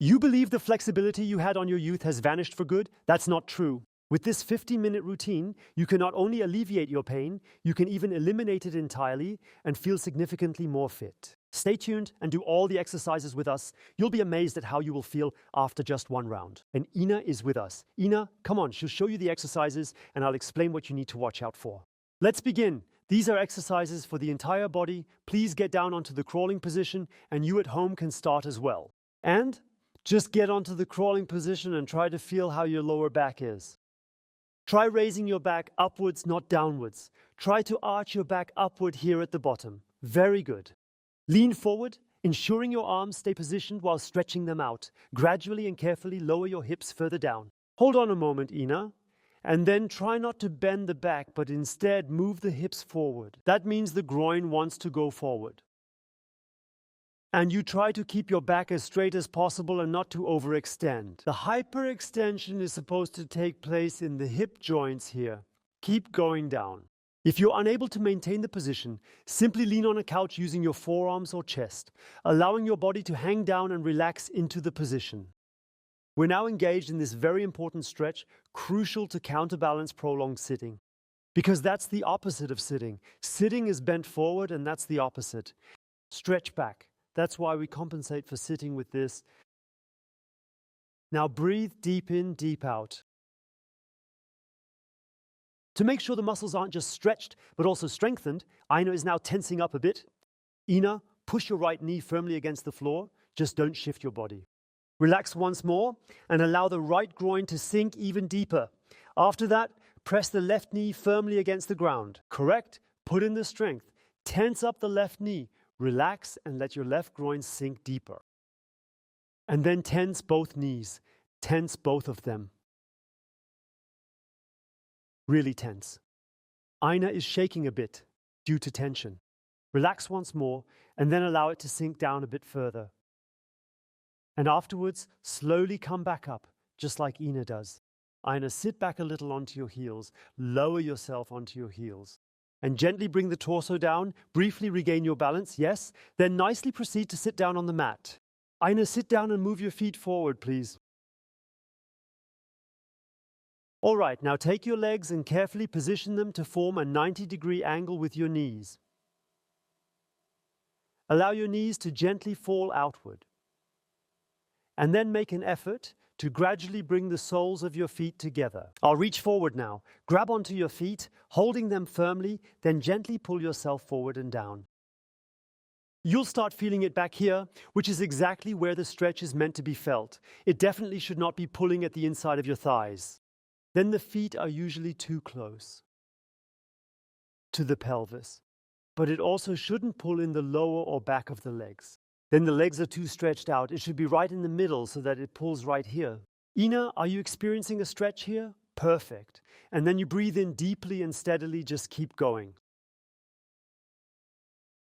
You believe the flexibility you had on your youth has vanished for good? That's not true. With this 15-minute routine, you can not only alleviate your pain, you can even eliminate it entirely and feel significantly more fit. Stay tuned and do all the exercises with us. You'll be amazed at how you will feel after just one round. And Ina is with us. Ina, come on, she'll show you the exercises and I'll explain what you need to watch out for. Let's begin. These are exercises for the entire body. Please get down onto the crawling position and you at home can start as well. And just get onto the crawling position and try to feel how your lower back is. Try raising your back upwards, not downwards. Try to arch your back upward here at the bottom. Very good. Lean forward, ensuring your arms stay positioned while stretching them out. Gradually and carefully lower your hips further down. Hold on a moment, Ina. And then try not to bend the back, but instead move the hips forward. That means the groin wants to go forward. And you try to keep your back as straight as possible and not to overextend. The hyperextension is supposed to take place in the hip joints here. Keep going down. If you're unable to maintain the position, simply lean on a couch using your forearms or chest, allowing your body to hang down and relax into the position. We're now engaged in this very important stretch, crucial to counterbalance prolonged sitting. Because that's the opposite of sitting. Sitting is bent forward and that's the opposite. Stretch back. That's why we compensate for sitting with this. Now breathe deep in, deep out. To make sure the muscles aren't just stretched, but also strengthened, Ina is now tensing up a bit. Ina, push your right knee firmly against the floor. Just don't shift your body. Relax once more and allow the right groin to sink even deeper. After that, press the left knee firmly against the ground. Correct? Put in the strength. Tense up the left knee. Relax and let your left groin sink deeper. And then tense both knees. Tense both of them. Really tense. Ina is shaking a bit due to tension. Relax once more and then allow it to sink down a bit further. And afterwards, slowly come back up, just like Ina does. Ina, sit back a little onto your heels. Lower yourself onto your heels. And gently bring the torso down, briefly regain your balance, yes. Then nicely proceed to sit down on the mat. Ina, sit down and move your feet forward, please. All right, now take your legs and carefully position them to form a 90-degree angle with your knees. Allow your knees to gently fall outward. And then make an effort to gradually bring the soles of your feet together. I'll reach forward now. Grab onto your feet, holding them firmly, then gently pull yourself forward and down. You'll start feeling it back here, which is exactly where the stretch is meant to be felt. It definitely should not be pulling at the inside of your thighs. Then the feet are usually too close to the pelvis, but it also shouldn't pull in the lower or back of the legs. Then the legs are too stretched out. It should be right in the middle so that it pulls right here. Ina, are you experiencing a stretch here? Perfect. And then you breathe in deeply and steadily, just keep going.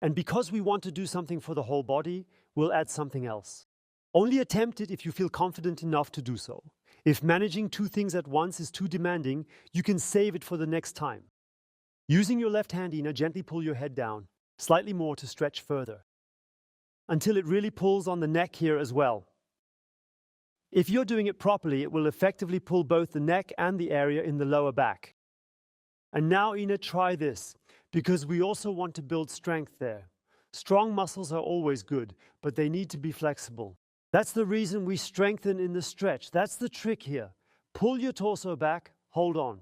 And because we want to do something for the whole body, we'll add something else. Only attempt it if you feel confident enough to do so. If managing two things at once is too demanding, you can save it for the next time. Using your left hand, Ina, gently pull your head down, slightly more to stretch further, until it really pulls on the neck here as well. If you're doing it properly, it will effectively pull both the neck and the area in the lower back. And now, Ina, try this, because we also want to build strength there. Strong muscles are always good, but they need to be flexible. That's the reason we strengthen in the stretch. That's the trick here. Pull your torso back, hold on.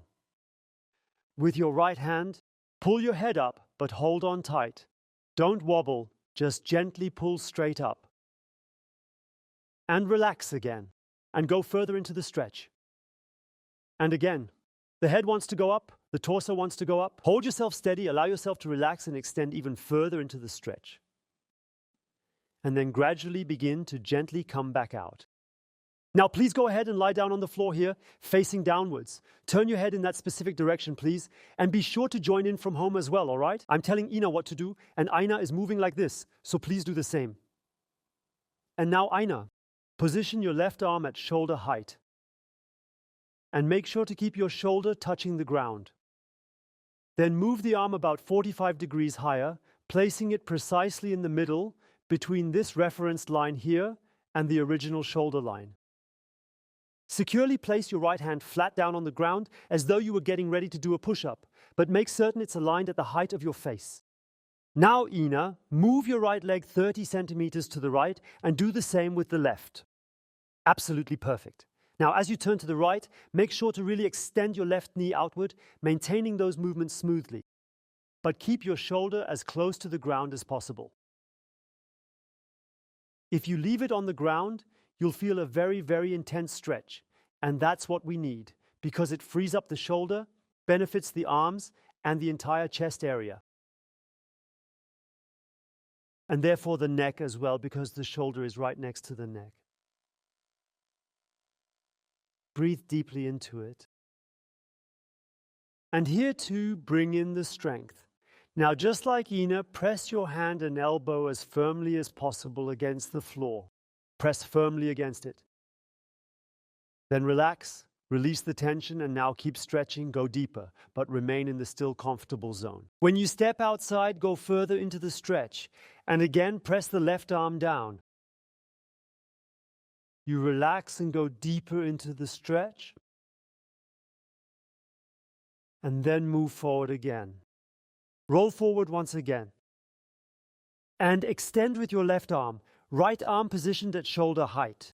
With your right hand, pull your head up, but hold on tight. Don't wobble, just gently pull straight up. And relax again, and go further into the stretch. And again, the head wants to go up, the torso wants to go up. Hold yourself steady, allow yourself to relax and extend even further into the stretch. And then gradually begin to gently come back out. Now please go ahead and lie down on the floor here, facing downwards. Turn your head in that specific direction, please, and be sure to join in from home as well, all right? I'm telling Ina what to do, and Ina is moving like this, so please do the same. And now Ina, position your left arm at shoulder height. And make sure to keep your shoulder touching the ground. Then move the arm about 45 degrees higher, placing it precisely in the middle between this reference line here and the original shoulder line. Securely place your right hand flat down on the ground as though you were getting ready to do a push-up, but make certain it's aligned at the height of your face. Now, Ina, move your right leg 30 centimeters to the right and do the same with the left. Absolutely perfect. Now, as you turn to the right, make sure to really extend your left knee outward, maintaining those movements smoothly. But keep your shoulder as close to the ground as possible. If you leave it on the ground, you'll feel a very, very intense stretch. And that's what we need, because it frees up the shoulder, benefits the arms, and the entire chest area. And therefore the neck as well, because the shoulder is right next to the neck. Breathe deeply into it. And here too, bring in the strength. Now, just like Ina, press your hand and elbow as firmly as possible against the floor. Press firmly against it. Then relax, release the tension, and now keep stretching, go deeper, but remain in the still comfortable zone. When you step outside, go further into the stretch, and again press the left arm down. You relax and go deeper into the stretch, and then move forward again. Roll forward once again. And extend with your left arm, right arm positioned at shoulder height.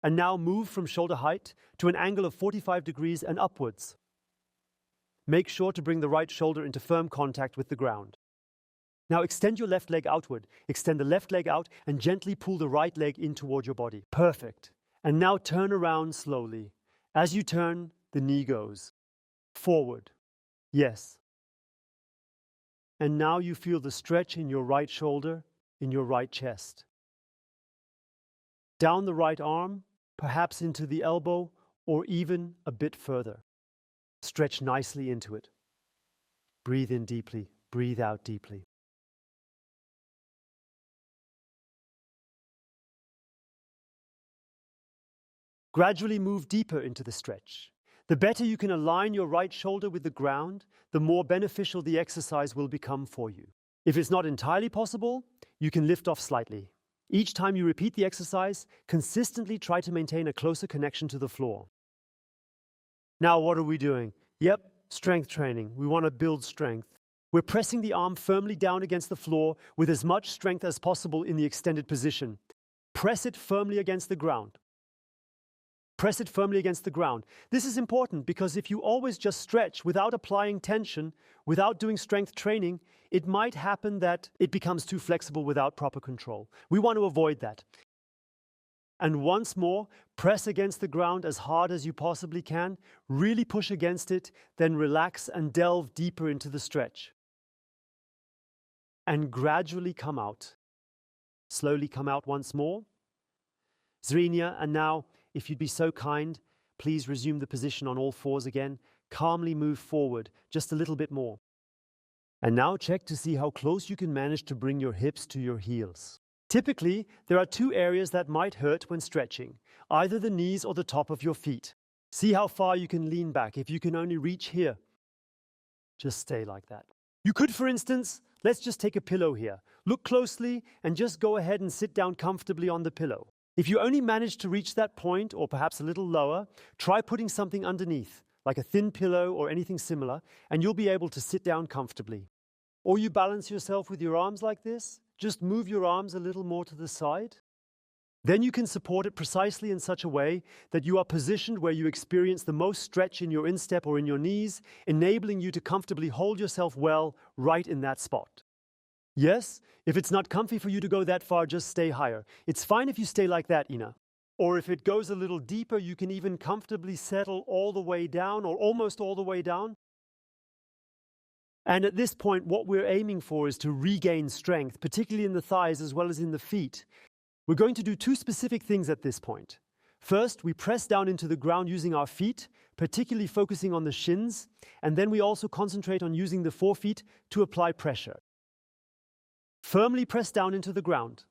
And now move from shoulder height to an angle of 45 degrees and upwards. Make sure to bring the right shoulder into firm contact with the ground. Now extend your left leg outward. Extend the left leg out and gently pull the right leg in toward your body. Perfect. And now turn around slowly. As you turn, the knee goes forward. Yes. And now you feel the stretch in your right shoulder, in your right chest. Down the right arm, perhaps into the elbow, or even a bit further. Stretch nicely into it. Breathe in deeply, breathe out deeply. Gradually move deeper into the stretch. The better you can align your right shoulder with the ground, the more beneficial the exercise will become for you. If it's not entirely possible, you can lift off slightly. Each time you repeat the exercise, consistently try to maintain a closer connection to the floor. Now, what are we doing? Yep, strength training. We want to build strength. We're pressing the arm firmly down against the floor with as much strength as possible in the extended position. Press it firmly against the ground. Press it firmly against the ground. This is important because if you always just stretch without applying tension, without doing strength training, it might happen that it becomes too flexible without proper control. We want to avoid that. And once more, press against the ground as hard as you possibly can, really push against it, then relax and delve deeper into the stretch. And gradually come out. Slowly come out once more. Zrinia, and now, if you'd be so kind, please resume the position on all fours again. Calmly move forward, just a little bit more. And now check to see how close you can manage to bring your hips to your heels. Typically, there are two areas that might hurt when stretching, either the knees or the top of your feet. See how far you can lean back. If you can only reach here, just stay like that. You could, for instance, let's just take a pillow here. Look closely and just go ahead and sit down comfortably on the pillow. If you only manage to reach that point, or perhaps a little lower, try putting something underneath, like a thin pillow or anything similar, and you'll be able to sit down comfortably. Or you balance yourself with your arms like this. Just move your arms a little more to the side. Then you can support it precisely in such a way that you are positioned where you experience the most stretch in your instep or in your knees, enabling you to comfortably hold yourself well right in that spot. Yes, if it's not comfy for you to go that far, just stay higher. It's fine if you stay like that, Ina. Or if it goes a little deeper, you can even comfortably settle all the way down or almost all the way down. And at this point, what we're aiming for is to regain strength, particularly in the thighs as well as in the feet. We're going to do two specific things at this point. First, we press down into the ground using our feet, particularly focusing on the shins, and then we also concentrate on using the forefeet to apply pressure. Firmly press down into the ground.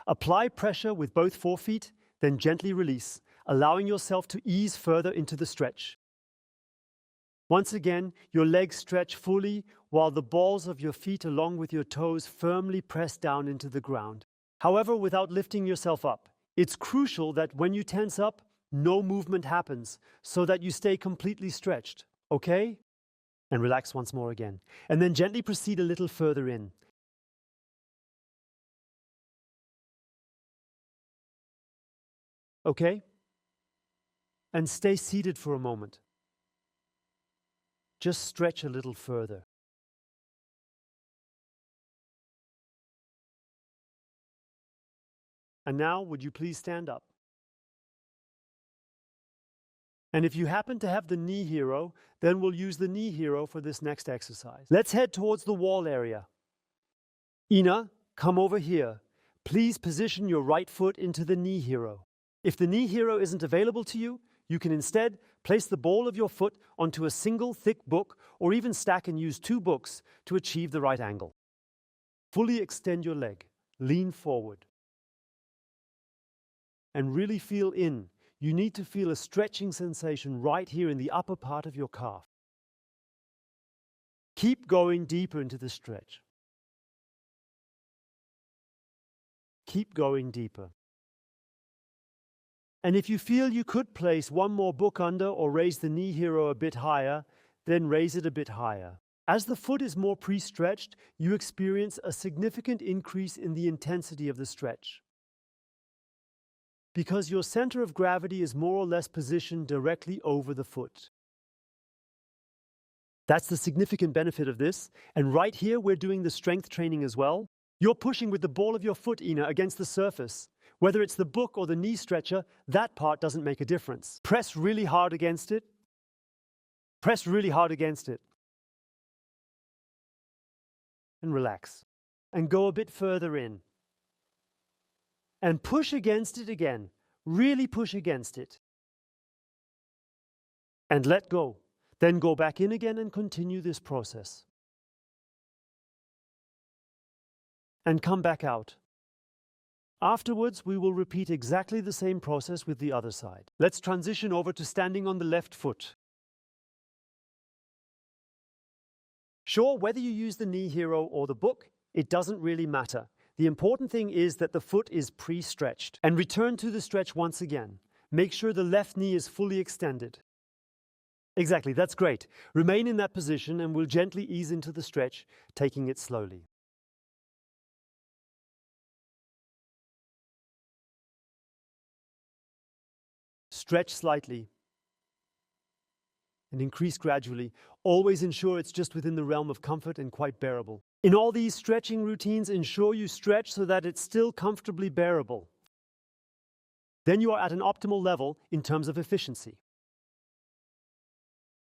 Apply pressure with both forefeet, then gently release, allowing yourself to ease further into the stretch. Once again, your legs stretch fully while the balls of your feet along with your toes firmly press down into the ground. However, without lifting yourself up. It's crucial that when you tense up, no movement happens so that you stay completely stretched, okay? And relax once more again. And then gently proceed a little further in. Okay? And stay seated for a moment. Just stretch a little further. And now, would you please stand up? And if you happen to have the knee hero, then we'll use the knee hero for this next exercise. Let's head towards the wall area. Ina, come over here. Please position your right foot into the knee hero. If the knee hero isn't available to you, you can instead place the ball of your foot onto a single thick book or even stack and use 2 books to achieve the right angle. Fully extend your leg, lean forward, and really feel in. You need to feel a stretching sensation right here in the upper part of your calf. Keep going deeper into the stretch. Keep going deeper. And if you feel you could place one more book under or raise the knee hero a bit higher, then raise it a bit higher. As the foot is more pre-stretched, you experience a significant increase in the intensity of the stretch. Because your center of gravity is more or less positioned directly over the foot. That's the significant benefit of this. And right here, we're doing the strength training as well. You're pushing with the ball of your foot, Ina, against the surface. Whether it's the book or the knee stretcher, that part doesn't make a difference. Press really hard against it. Press really hard against it. And relax. And go a bit further in. And push against it again. Really push against it. And let go. Then go back in again and continue this process. And come back out. Afterwards, we will repeat exactly the same process with the other side. Let's transition over to standing on the left foot. Sure, whether you use the knee hero or the book, it doesn't really matter. The important thing is that the foot is pre-stretched. And return to the stretch once again. Make sure the left knee is fully extended. Exactly, that's great. Remain in that position and we'll gently ease into the stretch, taking it slowly. Stretch slightly and increase gradually. Always ensure it's just within the realm of comfort and quite bearable. In all these stretching routines, ensure you stretch so that it's still comfortably bearable. Then you are at an optimal level in terms of efficiency.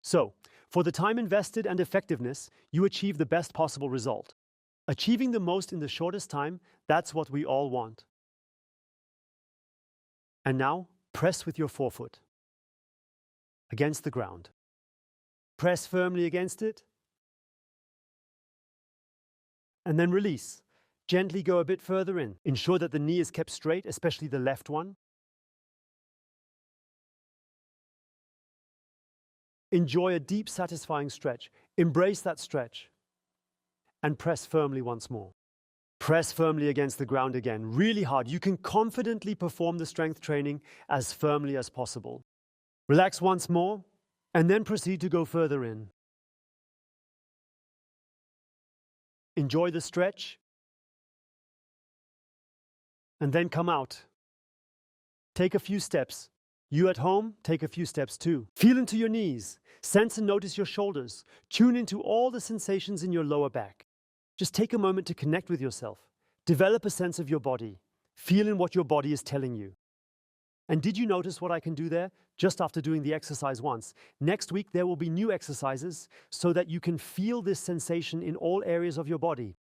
So, for the time invested and effectiveness, you achieve the best possible result. Achieving the most in the shortest time, that's what we all want. And now, press with your forefoot against the ground. Press firmly against it. And then release. Gently go a bit further in. Ensure that the knee is kept straight, especially the left one. Enjoy a deep, satisfying stretch. Embrace that stretch. And press firmly once more. Press firmly against the ground again, really hard. You can confidently perform the strength training as firmly as possible. Relax once more, and then proceed to go further in. Enjoy the stretch, and then come out. Take a few steps. You at home, take a few steps too. Feel into your knees. Sense and notice your shoulders. Tune into all the sensations in your lower back. Just take a moment to connect with yourself. Develop a sense of your body. Feel in what your body is telling you. And did you notice what I can do there? Just after doing the exercise once. Next week there will be new exercises so that you can feel this sensation in all areas of your body.